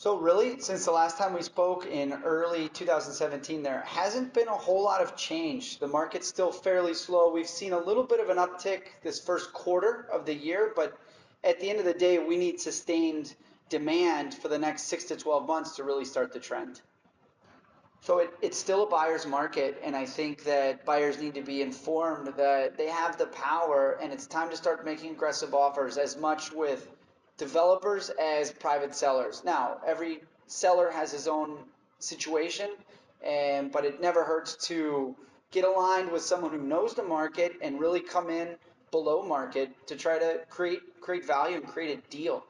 So really, since the last time we spoke in early 2017, there hasn't been a whole lot of change. The market's still fairly slow. We've seen a little bit of an uptick this first quarter of the year, but at the end of the day, we need sustained demand for the next 6 to 12 months to really start the trend. So it's still a buyer's market, and I think that buyers need to be informed that they have the power, and it's time to start making aggressive offers as much with developers as private sellers. Now, every seller has his own situation, and but it never hurts to get aligned with someone who knows the market and really come in below market to try to create value and create a deal.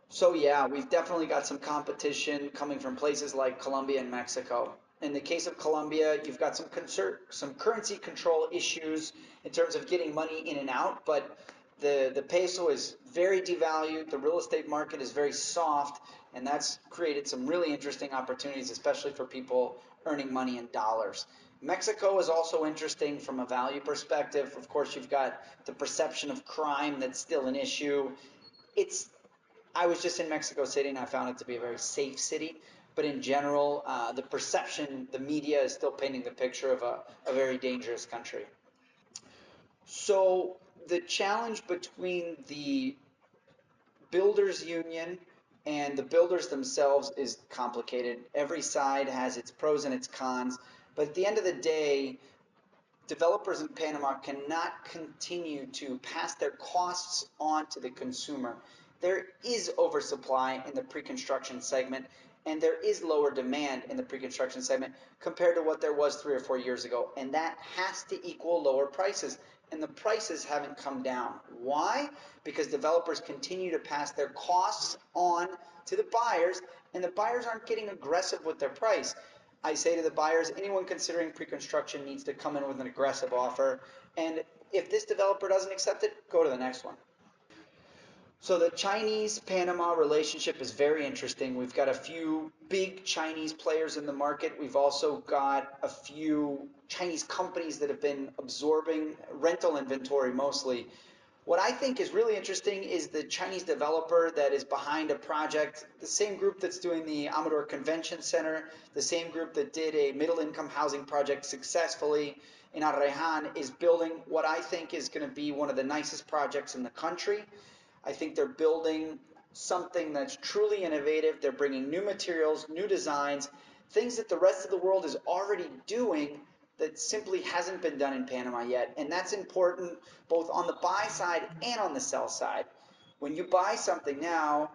So yeah, we've definitely got some competition coming from places like Colombia and Mexico. In the case of Colombia, you've got some currency control issues in terms of getting money in and out, but the peso is very devalued, the real estate market is very soft, and that's created some really interesting opportunities, especially for people earning money in dollars. Mexico is also interesting from a value perspective. Of course, you've got the perception of crime that's still an issue. It's I was just in Mexico City and I found it to be a very safe city. But in general, the perception, the media is still painting the picture of a very dangerous country. So the challenge between the builders union and the builders themselves is complicated. Every side has its pros and its cons. But at the end of the day, developers in Panama cannot continue to pass their costs on to the consumer. There is oversupply in the pre-construction segment, and there is lower demand in the pre-construction segment compared to what there was 3 or 4 years ago. And that has to equal lower prices. And the prices haven't come down. Why? Because developers continue to pass their costs on to the buyers, and the buyers aren't getting aggressive with their price. I say to the buyers, anyone considering pre-construction needs to come in with an aggressive offer. And if this developer doesn't accept it, go to the next one. So the Chinese-Panama relationship is very interesting. We've got a few big Chinese players in the market. We've also got a few Chinese companies that have been absorbing rental inventory mostly. What I think is really interesting is the Chinese developer that is behind a project, the same group that's doing the Amador Convention Center, the same group that did a middle income housing project successfully in Arrejan, is building what I think is going to be one of the nicest projects in the country. I think they're building something that's truly innovative. They're bringing new materials, new designs, things that the rest of the world is already doing that simply hasn't been done in Panama yet. And that's important both on the buy side and on the sell side. When you buy something now,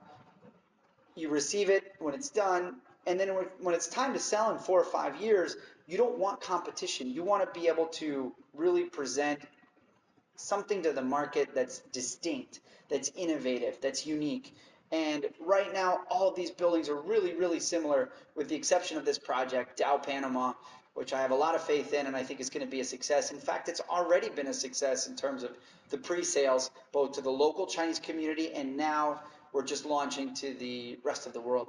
you receive it when it's done, and then when it's time to sell in 4 or 5 years, you don't want competition. You want to be able to really present something to the market that's distinct, that's innovative, that's unique. And right now, all of these buildings are really, really similar, with the exception of this project, Dow Panama, which I have a lot of faith in and I think is going to be a success. In fact, it's already been a success in terms of the pre-sales, both to the local Chinese community and now we're just launching to the rest of the world.